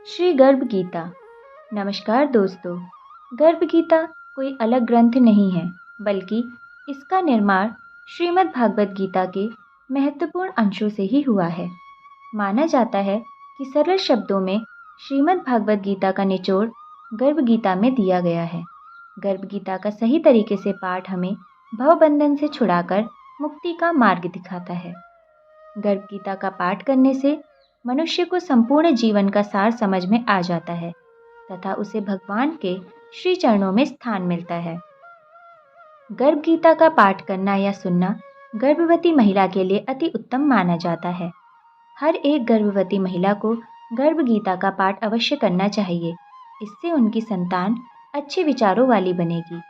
श्री गर्भ गीता। नमस्कार दोस्तों। गर्भ गीता कोई अलग ग्रंथ नहीं है, बल्कि इसका निर्माण श्रीमद् भागवत गीता के महत्वपूर्ण अंशों से ही हुआ है। माना जाता है कि सरल शब्दों में श्रीमद् भागवत गीता का निचोड़ गर्भ गीता में दिया गया है। गर्भ गीता का सही तरीके से पाठ हमें भवबंधन से छुड़ाकर मुक्ति का मार्ग दिखाता है। गर्भ गीता का पाठ करने से मनुष्य को संपूर्ण जीवन का सार समझ में आ जाता है तथा उसे भगवान के श्री चरणों में स्थान मिलता है। गर्भ गीता का पाठ करना या सुनना गर्भवती महिला के लिए अति उत्तम माना जाता है। हर एक गर्भवती महिला को गर्भ गीता का पाठ अवश्य करना चाहिए। इससे उनकी संतान अच्छे विचारों वाली बनेगी।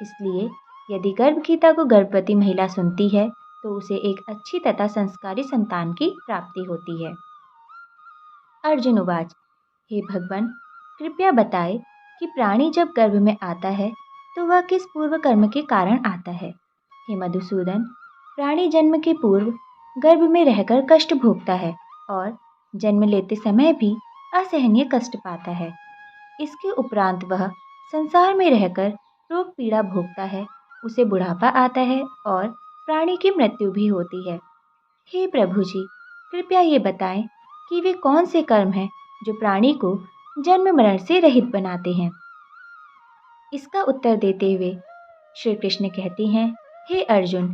इसलिए यदि गर्भ गीता को गर्भवती महिला सुनती है तो उसे एक अच्छी तथा संस्कारी संतान की प्राप्ति होती है। अर्जुन उवाच, हे भगवान, कृपया बताए कि प्राणी जब गर्भ में आता है तो वह किस पूर्व कर्म के कारण आता है। हे मधुसूदन, प्राणी जन्म के पूर्व गर्भ में रहकर कष्ट भोगता है और जन्म लेते समय भी असहनीय कष्ट पाता है। इसके उपरांत वह संसार में रहकर रोग पीड़ा भोगता है, उसे बुढ़ापा आता है और प्राणी की मृत्यु भी होती है। हे प्रभु जी, कृपया ये बताएं कि वे कौन से कर्म हैं जो प्राणी को जन्म मरण से रहित बनाते हैं। इसका उत्तर देते हुए श्री कृष्ण कहते हैं, हे अर्जुन,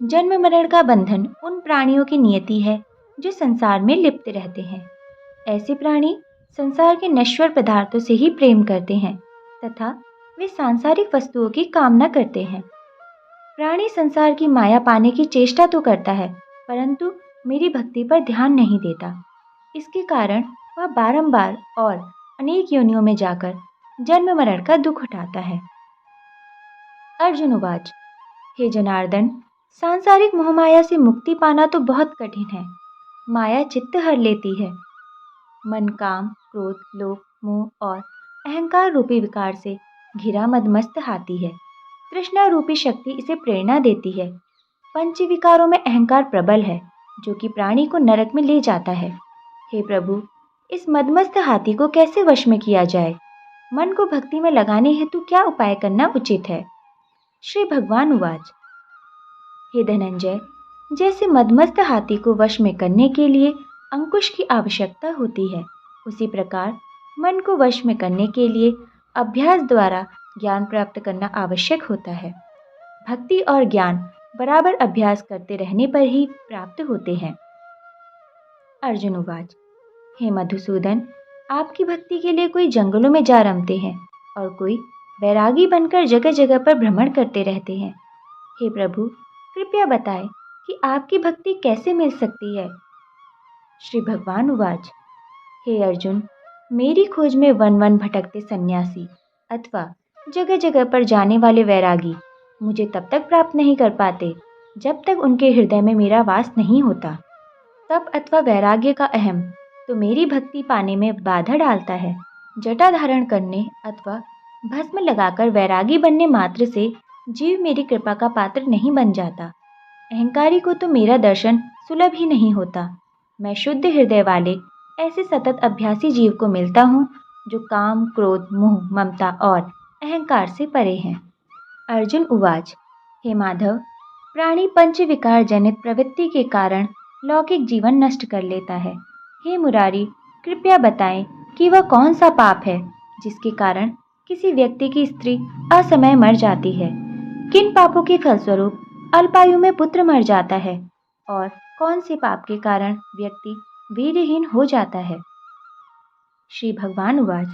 जन्म मरण का बंधन उन प्राणियों की नियति है जो संसार में लिप्त रहते हैं। ऐसे प्राणी संसार के नश्वर पदार्थों से ही प्रेम करते हैं तथा वे सांसारिक वस्तुओं की कामना करते हैं। प्राणी संसार की माया पाने की चेष्टा तो करता है, परंतु मेरी भक्ति पर ध्यान नहीं देता। इसके कारण वह बारंबार और अनेक योनियों में जाकर जन्म मरण का दुख उठाता है। अर्जुन उवाच, हे जनार्दन, सांसारिक मोहमाया से मुक्ति पाना तो बहुत कठिन है। माया चित्त हर लेती है। मन काम, क्रोध, लोभ, मोह और अहंकार रूपी विकार से घिरा मदमस्त हाथी है। तृष्णा रूपी शक्ति इसे प्रेरणा देती है। पंच विकारों में अहंकार प्रबल है, जो कि प्राणी को नरक में ले जाता है। हे प्रभु, इस मदमस्त हाथी को कैसे वश में किया जाए? मन को भक्ति में लगाने हेतु क्या उपाय करना उचित है? श्री भगवान उवाच, हे धनंजय, जैसे मदमस्त हाथी को वश में करने के लिए अंकुश की आवश्यकता होती है, उसी प्रकार मन को वश में करने के लिए अभ्यास द्वारा ज्ञान प्राप्त करना आवश्यक होता है। भक्ति और ज्ञान बराबर अभ्यास करते रहने पर ही प्राप्त होते हैं। अर्जुन उवाच, हे मधुसूदन, आपकी भक्ति के लिए कोई जंगलों में जा रमते हैं और कोई वैरागी बनकर जगह जगह पर भ्रमण करते रहते हैं। हे प्रभु, कृपया बताएं कि आपकी भक्ति कैसे मिल सकती है। श्री भगवान उवाच, हे अर्जुन, मेरी खोज में वन वन भटकते सन्यासी अथवा जगह जगह पर जाने वाले वैरागी मुझे तब तक प्राप्त नहीं कर पाते जब तक उनके हृदय में मेरा वास नहीं होता। तप अथवा वैराग्य का अहम तो मेरी भक्ति पाने में बाधा डालता है। जटा धारण करने अथवा भस्म लगाकर वैरागी बनने मात्र से जीव मेरी कृपा का पात्र नहीं बन जाता। अहंकारी को तो मेरा दर्शन सुलभ ही नहीं होता। मैं शुद्ध हृदय वाले ऐसे सतत अभ्यासी जीव को मिलता हूँ जो काम, क्रोध, मोह, ममता और अहंकार से परे हैं। अर्जुन उवाच, हे माधव, प्राणी पंच विकार जनित प्रवृत्ति के कारण लौकिक जीवन नष्ट कर लेता है। हे मुरारी, कृपया बताएं कि वह कौन सा पाप है जिसके कारण किसी व्यक्ति की स्त्री असमय मर जाती है। किन पापों के फलस्वरूप अल्पायु में पुत्र मर जाता है और कौन से पाप के कारण व्यक्ति वीर्यहीन हो जाता है। श्री भगवान उवाच,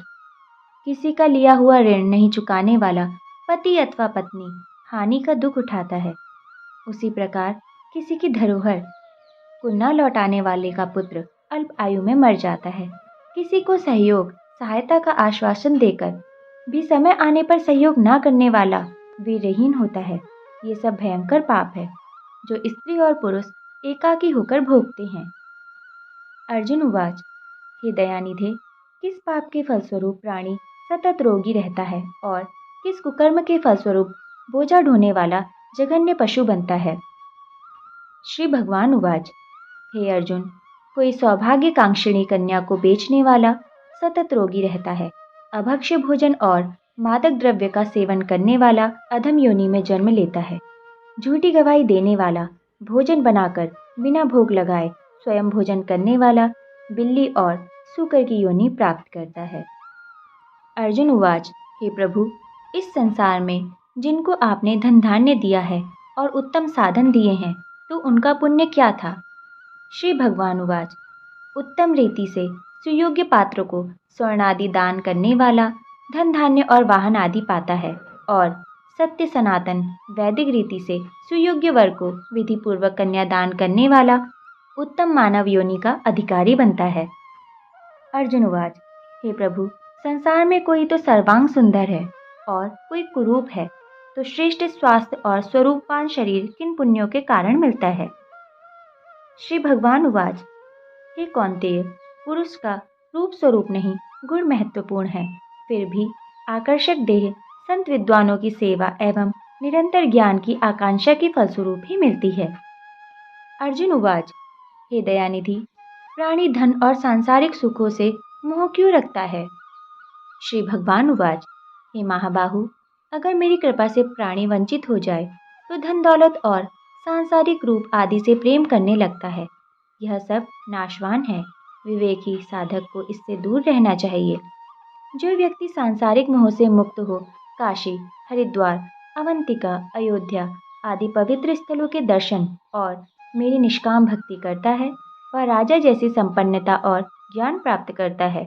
किसी का लिया हुआ ऋण नहीं चुकाने वाला पति अथवा पत्नी हानि का दुख उठाता है। उसी प्रकार किसी की धरोहर को न लौटाने वाले का पुत्र अल्प आयु में मर जाता है। किसी को सहयोग, सहायता का आश्वासन देकर भी समय आने पर सहयोग न करने वाला वीरहीन होता है। ये सब भयंकर पाप है जो स्त्री और पुरुष एकाकी होकर भोगते हैं। अर्जुन उवाच, हे दयानिधे, किस पाप के फलस्वरूप प्राणी सतत रोगी रहता है और किस कुकर्म के फलस्वरूप बोझा ढोने वाला जघन्य पशु बनता है। श्री भगवान उवाच, हे अर्जुन, कोई सौभाग्यकांक्षिणी कन्या को बेचने वाला सतत रोगी रहता है। अभक्ष्य भोजन और मादक द्रव्य का सेवन करने वाला अधम योनि में जन्म लेता है। झूठी गवाही देने वाला भोजन बनाकर बिना भोग लगाए स्वयं भोजन करने वाला बिल्ली और सूकर की योनि प्राप्त करता है। अर्जुन उवाच, हे प्रभु, इस संसार में जिनको आपने धन धान्य दिया है और उत्तम साधन दिए हैं, तो उनका पुण्य क्या था? श्री भगवान उवाच, उत्तम रीति से सुयोग्य पात्र को स्वर्ण आदि दान करने वाला धन धान्य और वाहन आदि पाता है, और सत्य सनातन वैदिक रीति से सुयोग्य वर को विधि पूर्वक कन्यादान करने वाला उत्तम मानव योनि का अधिकारी बनता है। अर्जुन उवाच, हे प्रभु, संसार में कोई तो सर्वांग सुंदर है और कोई कुरूप है, तो श्रेष्ठ स्वास्थ्य और स्वरूपवान शरीर किन पुण्यों के कारण मिलता है? श्री भगवान उवाच, हे कौन्तेय, पुरुष का रूप स्वरूप नहीं गुण महत्वपूर्ण है। फिर भी आकर्षक देह संत विद्वानों की सेवा एवं निरंतर ज्ञान की आकांक्षा के फलस्वरूप ही मिलती है। अर्जुन उवाच, हे दयानिधि, प्राणी धन और सांसारिक सुखों से मोह क्यों रखता है? श्री भगवान उवाच, हे महाबाहु, अगर मेरी कृपा से प्राणी वंचित हो जाए तो धन दौलत और सांसारिक रूप आदि से प्रेम करने लगता है। यह सब नाशवान है। विवेकी साधक को इससे दूर रहना चाहिए। जो व्यक्ति सांसारिक मोह से मुक्त हो काशी, हरिद्वार, अवंतिका, अयोध्या आदि पवित्र स्थलों के दर्शन और मेरी निष्काम भक्ति करता है, वह राजा जैसी संपन्नता और ज्ञान प्राप्त करता है।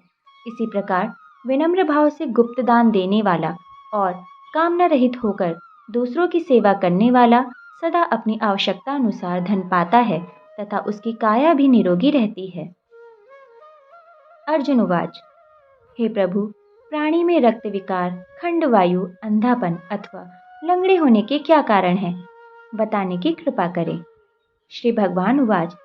इसी प्रकार विनम्र भाव से गुप्त दान देने वाला और कामना रहित होकर दूसरों की सेवा करने वाला सदा अपनी आवश्यकता अनुसार धन पाता है तथा उसकी काया भी निरोगी रहती है। अर्जुन उवाच, हे प्रभु, प्राणी में रक्त विकार, खंड वायु, अंधापन अथवा लंगड़े होने के क्या कारण हैं? बताने की कृपा करें। श्री भगवान उवाच,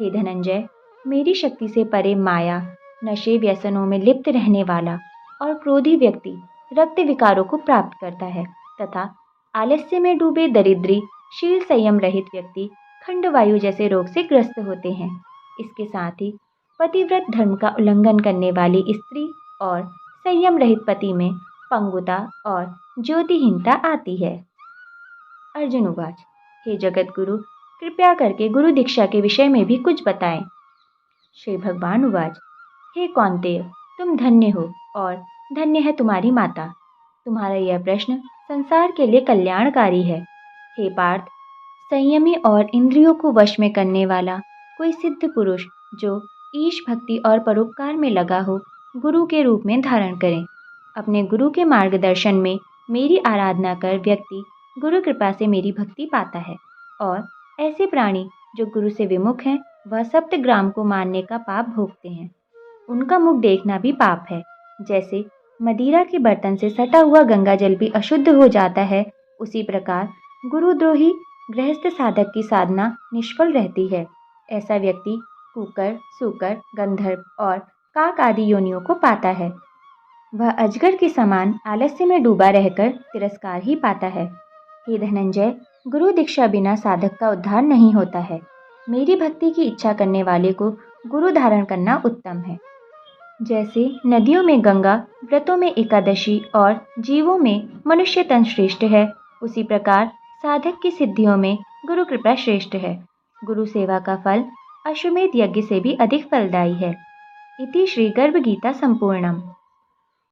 हे धनंजय, मेरी शक्ति से परे माया, नशे व्यसनों में लिप्त रहने वाला और क्रोधी व्यक्ति रक्त विकारों को प्राप्त करता है तथा आलस्य में डूबे दरिद्री, शील संयम रहित व्यक्ति खंड वायु जैसे रोग से ग्रस्त होते हैं। इसके साथ ही पतिव्रत धर्म का उल्लंघन करने वाली स्त्री और संयम रहित पति में पंगुता और ज्योतिहीनता आती है। अर्जुन उवाच, हे जगत गुरु, कृपया करके गुरु दीक्षा के विषय में भी कुछ बताएं। श्री भगवान उवाच, हे कौन्तेय, तुम धन्य हो और धन्य है तुम्हारी माता। तुम्हारा यह प्रश्न संसार के लिए कल्याणकारी है। हे पार्थ, संयमी और इंद्रियों को वश में करने वाला कोई सिद्ध पुरुष जो ईश भक्ति और परोपकार में लगा हो, गुरु के रूप में धारण करें। अपने गुरु के मार्गदर्शन में मेरी आराधना कर व्यक्ति गुरु कृपा से मेरी भक्ति पाता है, और ऐसे प्राणी जो गुरु से विमुख हैं, वह सप्तग्राम को मानने का पाप भोगते हैं। उनका मुख देखना भी पाप है। जैसे मदिरा के बर्तन से सटा हुआ गंगा जल भी अशुद्ध हो जाता है, उसी प्रकार गुरुद्रोही गृहस्थ साधक की साधना निष्फल रहती है। ऐसा व्यक्ति कुकर, सूकर, गंधर्व और काक आदि योनियों को पाता है। वह अजगर के समान आलस्य में डूबा रहकर तिरस्कार ही पाता है। हे धनंजय, गुरु दीक्षा बिना साधक का उद्धार नहीं होता है। मेरी भक्ति की इच्छा करने वाले को गुरु धारण करना उत्तम है। जैसे नदियों में गंगा, व्रतों में एकादशी और जीवों में मनुष्य तन श्रेष्ठ है, उसी प्रकार साधक की सिद्धियों में गुरु कृपा श्रेष्ठ है। गुरु सेवा का फल अश्वमेध यज्ञ से भी अधिक फलदायी है। इति श्री गर्भ गीता संपूर्णम।